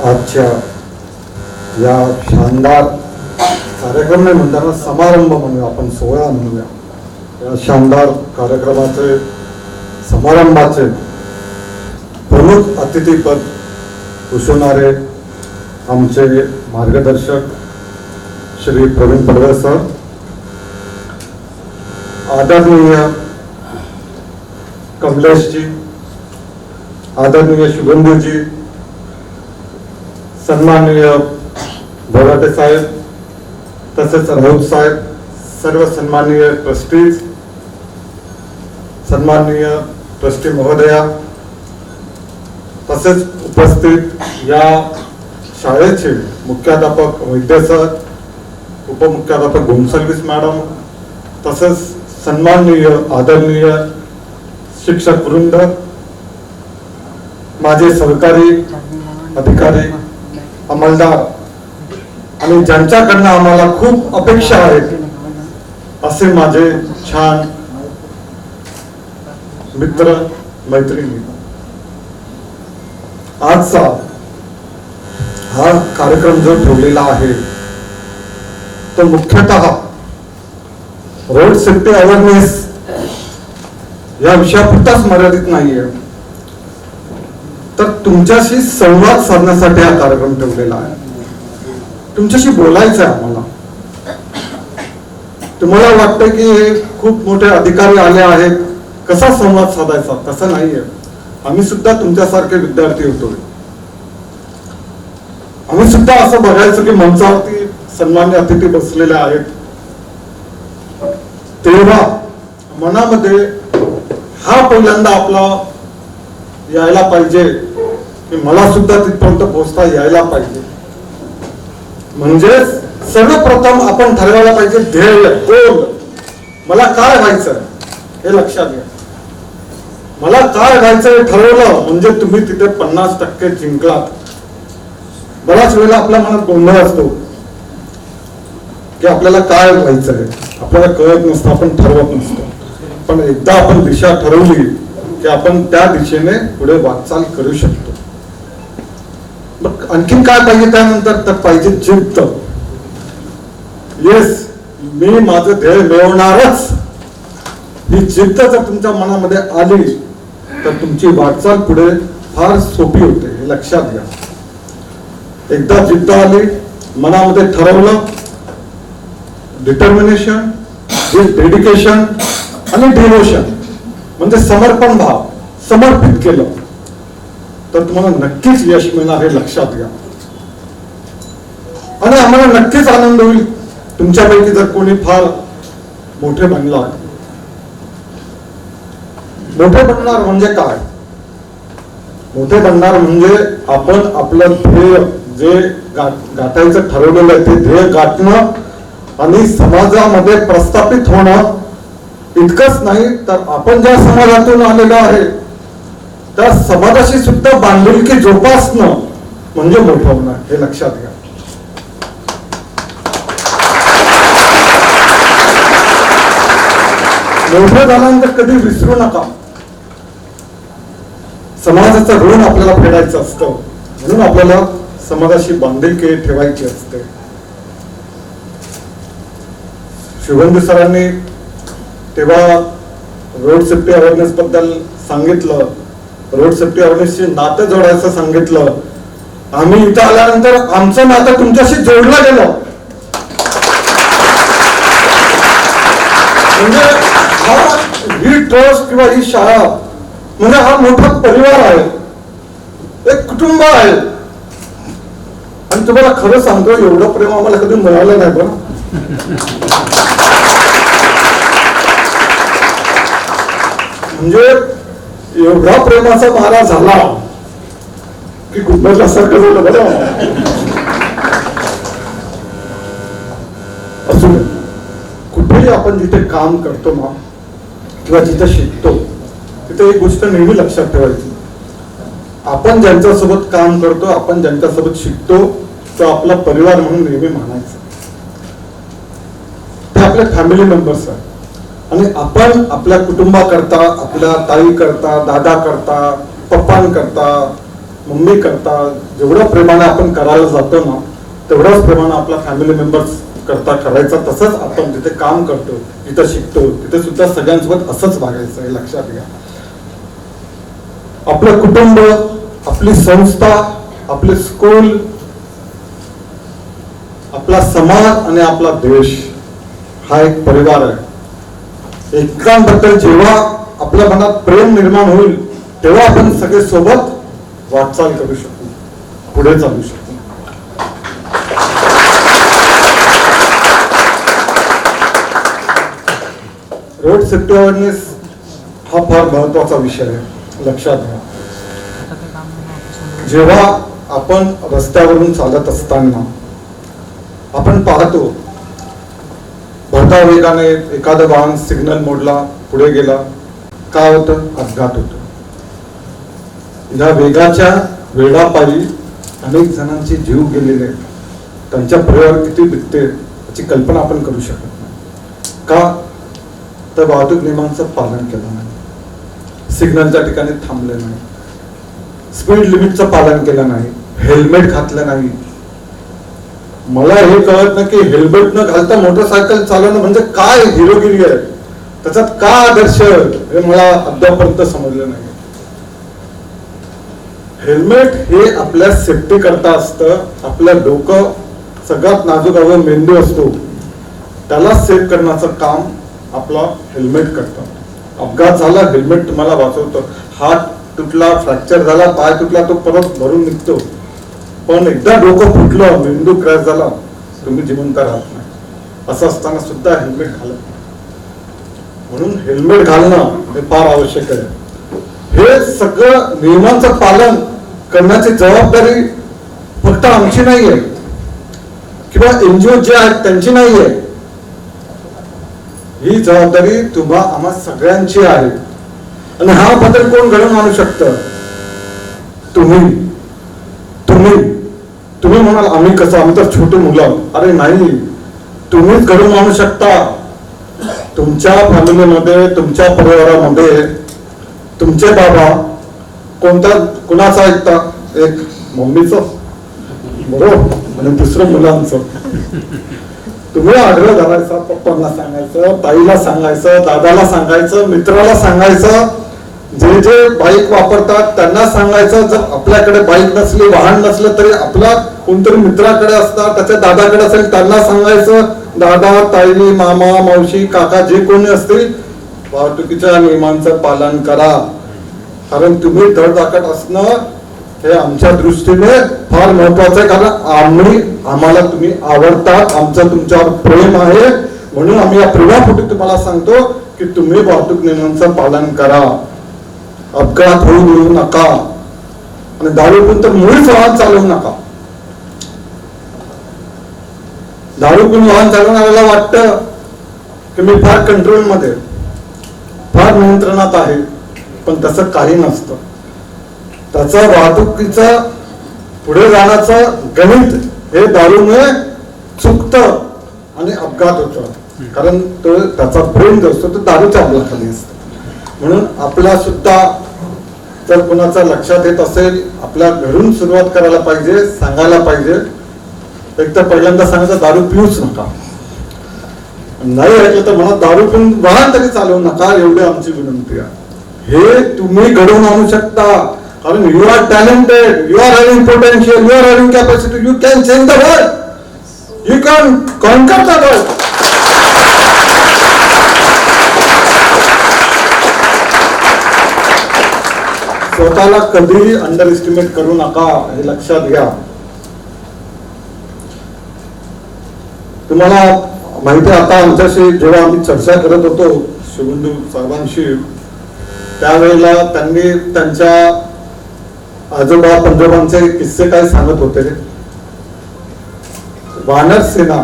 आजच्या या शानदार कार्यक्रम नाही म्हणताना समारंभ म्हणूया, आपण सोहळा म्हणूया, या शानदार कार्यक्रमाचे समारंभाचे प्रमुख अतिथीपद भूषवणारे आमचे मार्गदर्शक श्री प्रवीण पडवळ सर, आदरणीय कमलेशजी, आदरणीय शुभेंदुजी, सन्माननीय बोराटे साहेब, तसेच राऊत साहेब, सर्व सन्माननीय ट्रस्टीज, सन्माननीय ट्रस्टी महोदया, तसेच उपस्थित या शाळेचे मुख्याध्यापक वैद्य सर, उपमुख्याध्यापक गोंसल्विस मॅडम, तसेच सन्माननीय आदरणीय शिक्षक वृंद, माझे सहकारी अधिकारी, अंमलदार आणि ज्यांच्याकडनं आम्हाला खूप अपेक्षा आहेत असे माझे छान मित्र मैत्रिणी, आजचा हा कार्यक्रम जो ठेवलेला आहे तो मुख्यतः रोड सेफ्टी अवेअरनेस या विषयापुरताच मर्यादित नाहीये, तर तुमच्याशी संवाद साधण्यासाठी हा कार्यक्रम ठेवलेला आहे. तुमच्याशी बोलायचं आहे आम्हाला. तुम्हाला वाटतं की हे खूप मोठे अधिकारी आले आहेत, कसा संवाद साधायचा? तसं नाहीये. आम्ही सुद्धा तुमच्यासारखे विद्यार्थी होतो. आम्ही सुद्धा असं बघायचं की मंचावरती सन्मान्य अतिथी बसलेले आहेत, तेव्हा मनामध्ये हा पहिल्यांदा आपला यायला पाहिजे की मला सुद्धा तिथपर्यंत पोहोचता यायला पाहिजे. म्हणजे सर्वप्रथम आपण ठरवायला पाहिजे ध्येय, गोल. मला काय व्हायचं हे लक्षात घ्या. मला काय व्हायचं हे ठरवलं म्हणजे तुम्ही तिथे 50% जिंकलात. बऱ्याच वेळेला आपल्या मनात गोंधळ असतो की आपल्याला काय व्हायचंय, आपल्याला कळत नसतं, आपण ठरवत नसतो. पण एकदा आपण दिशा ठरवली की आपण त्या दिशेने पुढे वाटचाल करू शकतो. मग आणखीन काय पाहिजे त्यानंतर? तर पाहिजे जिद्द. येस, मी माझं ध्येय मिळवणारच. ही जिद्द जर तुमच्या मनामध्ये आली तर तुमची वाटचाल पुढे फार सोपी होते, हे लक्षात घ्या. एकदा जिद्द आली, मनामध्ये ठरवलं, डिटर्मिनेशन, डेडिकेशन आणि डिव्होशन म्हणजे समर्पण भाव, समर्पित केलं तर तुम्हाला नक्कीच यश मिळणार, हे लक्षात घ्या. आणि आम्हाला नक्कीच आनंद होईल तुमच्यापैकी जर कोणी फार मोठे बनला. मोठे बनणार म्हणजे काय? मोठे बनणार म्हणजे आपण आपलं ध्येय जे गाठायचं ठरवलेलं आहे ते ध्येय गाठणं आणि समाजामध्ये प्रस्थापित होणं. इतकंच नाही तर आपण ज्या समाजातून आलेलो आहे त्या समाजाशी सुद्धा बांधिलकी जोपासणं म्हणजे मोठं होणं, हे लक्षात घ्या. मोठं झाल्यानंतर कधी विसरू नका, समाजाचं ऋण आपल्याला फेडायचं असतं, म्हणून आपल्याला समाजाशी बांधिलकी ठेवायची असते. शुभेंदू सरांनी तेव्हा रोड सेफ्टी अवेअरनेस बद्दल सांगितलं, रोड सेफ्टी अवेअरनेसची नातं जोडायचं सांगितलं. आम्ही इथं आल्यानंतर आमचं नातं तुमच्याशी जोडलं गेलं. म्हणजे ही ट्रस्ट किंवा ही शाळा म्हणजे हा मोठा परिवार आहे, एक कुटुंब आहे. आणि तुम्हाला खरं सांगतो, एवढं प्रेम आम्हाला कधी मिळालं नाही. पण म्हणजे एवढा प्रेमाचा मारा झाला की कुटुंबासारखं झालं. बरं असू दे, कुठेही आपण जिथे काम करतो ना किंवा जिथे शिकतो तिथे एक गोष्ट नेहमी लक्षात ठेवायची. आपण ज्यांच्यासोबत काम करतो, आपण ज्यांच्यासोबत शिकतो तो आपला परिवार म्हणून नेहमी मानायचं. ते आपले फॅमिली मेंबर्स आहेत. आणि आपण आपल्या कुटुंबाकरता, आपल्या ताई करता, दादा करता, पप्पांकरता, मम्मी करता जेवढ्या प्रेमाने आपण करायला जातो ना, तेवढ्याच प्रेमाने आपला फॅमिली मेंबर्स करता करायचा. तसंच आपण जिथे काम करतो, जिथे शिकतो, तिथे सुद्धा सगळ्यांसोबत असंच वागायचं, हे लक्षात घ्या. आपलं कुटुंब, आपली संस्था, आपले स्कूल, आपला समाज आणि आपला देश हा एक परिवार आहे. एकमेकांबद्दल जेव्हा आपल्या मनात प्रेम निर्माण होईल, तेव्हा आपण सगळे सोबत वाटचाल करू शकू, पुढे चालू शकू. रोड सेफ्टी अवेअरनेस हा फार महत्वाचा विषय आहे, लक्षात घ्या. जेव्हा आपण रस्त्यावरून चालत असताना आपण पाहतो भरता वेगाने एखादं वाहन सिग्नल मोडला, पुढे गेला, काय होतं? अपघात होतो. या वेगाच्या वेडापायी अनेक जणांचे जीव गेलेले आहेत. त्यांच्या परिवार किती बिकते याची कल्पना आपण करू शकत नाही. का? तर वाहतूक नियमांचं पालन केलं नाही, सिग्नलच्या ठिकाणी थांबले नाही, स्पीड लिमिटचं पालन केलं नाही, हेल्मेट घातलं नाही. मला हे कळत नाही की हेल्मेट न घालता मोटरसायकल चालवणं म्हणजे काय हिरोगिरी आहे, त्याच्यात का आदर्श, हे मला अद्यापर्यंत समजलं नाही. हेल्मेट हे आपल्या सेफ्टी करता असतं. आपलं डोकं सगळ्यात नाजूक अवयव मेंदू असतो, त्याला सेफ करण्याचं काम आपला हेल्मेट करतं. अपघात झाला, हेल्मेट तुम्हाला वाचवतं. हात तुटला, फ्रॅक्चर झाला, पाय तुटला, तो परत भरून निघतो. पण एकदा डोकं फुटलं, मेंदू क्रॅश झाला, तुम्ही जिवंत राहत नाही. असं असताना सुद्धा हेल्मेट घालत नाही. म्हणून हेल्मेट घालणं हे फार आवश्यक आहे. हे सगळं नियमांचं पालन करण्याची जबाबदारी फक्त आमची नाहीये किंवा एनजीओ जे आहेत त्यांची नाहीये. ही जबाबदारी तुम्हा आम्हा सगळ्यांची आहे. आणि हा बदल कोण घडवून आणू शकतं? तुम्ही तुम्ही तुम्ही म्हणाल आम्ही कसं, आम्ही तर छोटे मुलं. अरे नाही, तुम्हीच घडवून आणू शकता. तुमच्या फॅमिलीमध्ये, तुमच्या परिवारामध्ये तुमचे बाबा कुणाचं ऐकता? एक मम्मीचं बरोबर, आणि दुसरं मुलांचं. तुम्ही आग्रह धरायचा, पप्पांना सांगायचं, ताईला सांगायचं, दादाला सांगायचं, मित्राला सांगायचं, जे जे बाईक वापरतात त्यांना सांगायचं. जर आपल्याकडे बाईक नसली, वाहन नसलं तरी आपला कोणतरी मित्राकडे असतात, त्याच्या दादाकडे असेल, त्यांना सांगायचं, दादा, ताई, मामा, मावशी, काका जे कोणी असतील, वाहतुकीच्या नियमांचं पालन करा. कारण तुम्ही धडधाकट असणं हे आमच्या दृष्टीने फार महत्वाचं आहे. कारण आम्हाला तुम्ही आवडतात, आमचं तुमच्यावर प्रेम आहे. म्हणून आम्ही या प्रेमापोटी तुम्हाला सांगतो की तुम्ही वाहतूक नियमांचं पालन करा, अपघात होऊ देऊ नका, आणि दारू पिऊन तर मुळीच वाहन चालवू नका. दारू पिऊन वाहन चालवणाऱ्याला वाटतं की मी फार कंट्रोल मध्ये, फार नियंत्रणात आहे, पण तसं काही नसतं. त्याचा वाहतुकीचं पुढे जाण्याचं गणित हे दारूमुळे चुकतं आणि अपघात होतं. कारण तो त्याचा प्रेम जो असतो तो दारूच्या अंमलाखाली असतो. म्हणून आपल्या सुद्धा जर कुणाचा लक्षात येत असेल, आपल्या घरून सुरुवात करायला पाहिजे, सांगायला पाहिजे. एक तर पहिल्यांदा सांगायचं दारू पिऊच नका, नाही ऐकलं तर म्हणा दारू पिऊन वाहन तरी चालवू नका, एवढी आमची विनंती आहे. हे तुम्ही घडवून आणू शकता. कारण you are talented, you are having potential, you are having capacity, you can change the world, you can conquer the world. स्वतःला कधीही अंडर एस्टिमेट करू नका, हे लक्षात घ्या. तुम्हाला माहिती आहे, आता आमच्याशी जेव्हा आम्ही चर्चा करत होतो शिवबंधू साहेबांशी, त्यावेळेला त्यांनी त्यांच्या आजोबा पंजोबांचे किस्से काय सांगत होते. वानर सेना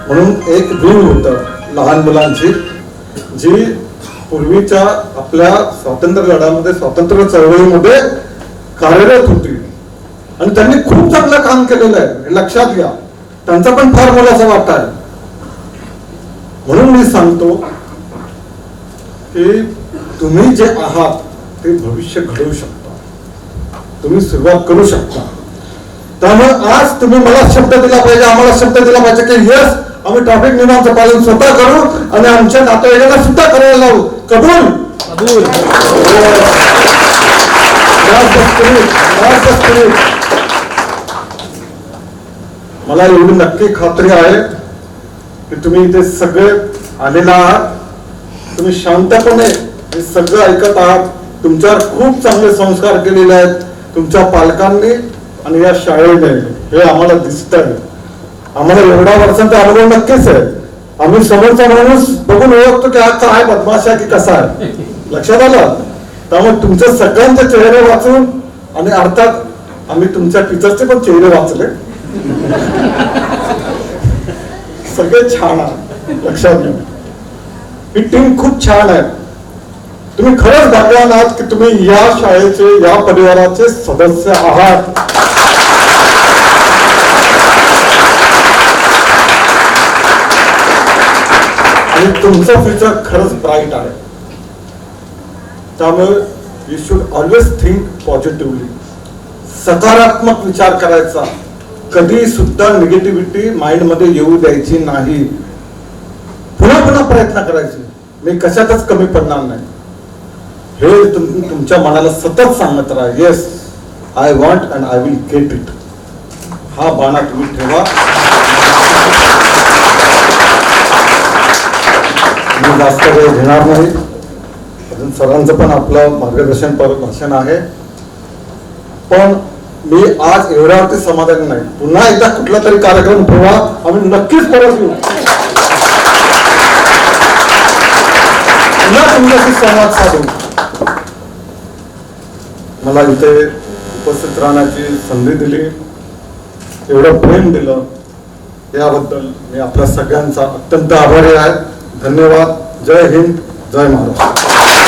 म्हणून एक विंग होत लहान मुलांची, जी पूर्वीच्या आपल्या स्वातंत्र्य लढ्यामध्ये, स्वातंत्र्य चळवळीमध्ये कार्यरत होती. आणि त्यांनी खूप चांगलं काम केलेलं आहे, हे लक्षात घ्या. त्यांचा पण फार मोलाचा वाटा आहे. म्हणून मी सांगतो की तुम्ही जे आहात ते भविष्य घडवू शकता. तुम्ही सुरुवात करू शकता. त्यामुळे आज तुम्ही मला शब्द दिला पाहिजे, आम्हाला शब्द दिला पाहिजे की यस, आम्ही ट्रॅफिक नियमांचं पालन स्वतः करू आणि आमच्या नातेवाईकांना सुद्धा करायला लावू. कबूल? मला एवढी नक्की खात्री आहे की तुम्ही इथे सगळे आलेला आहात, तुम्ही शांतपणे हे सगळं ऐकत आहात. तुमच्यावर खूप चांगले संस्कार केलेले आहेत तुमच्या पालकांनी आणि या शाळेने, हे आम्हाला दिसत आहे. आम्हाला एवढा वर्षांचा अनुभव नक्कीच आहे. आम्ही समोरचा माणूस बघून ओळखतो की हा काय बदमाश आहे की कसा आहे, लक्षात आलं. त्यामुळे तुमचे सगळ्यांचे चेहरे वाचून आणि अर्थात आम्ही तुमच्या टीचरचे पण चेहरे वाचले, सगळे छान आहे, लक्षात घ्या. ही टीम खूप छान आहे. तुम्ही खरंच भाग्यवान आहात की तुम्ही या शाळेचे, या परिवाराचे सदस्य आहात. आणि तुमचं फ्युचर खरंच ब्राईट आहे. त्यामुळे you should always think positively. सकारात्मक विचार करायचा, कधी सुद्धा निगेटिव्हिटी माइंड मध्ये येऊ द्यायची नाही. पुन्हा पुन्हा प्रयत्न करायचे, मी कशातच कमी पडणार नाही हे तुमच्या मनाला सतत सांगत राहा. Yes, I want and I will get it. हा बाणा तुम्ही ठेवा. मी जास्त वेळ घेणार नाही, अजून सरांचं पण आपलं मार्गदर्शन भाषण आहे. पण मी आज एवढ्यावरती समाधानी नाही. पुन्हा एकदा कुठला तरी कार्यक्रम ठेवा, आम्ही नक्कीच परत येऊ, पुन्हा तुमच्याशी संवाद साधू. मला इथे उपस्थित राहण्याची संधी दिली, एवढं प्रेम दिलं, याबद्दल मी आपल्या सगळ्यांचा अत्यंत आभारी आहे. धन्यवाद. जय हिंद, जय महाराष्ट्र.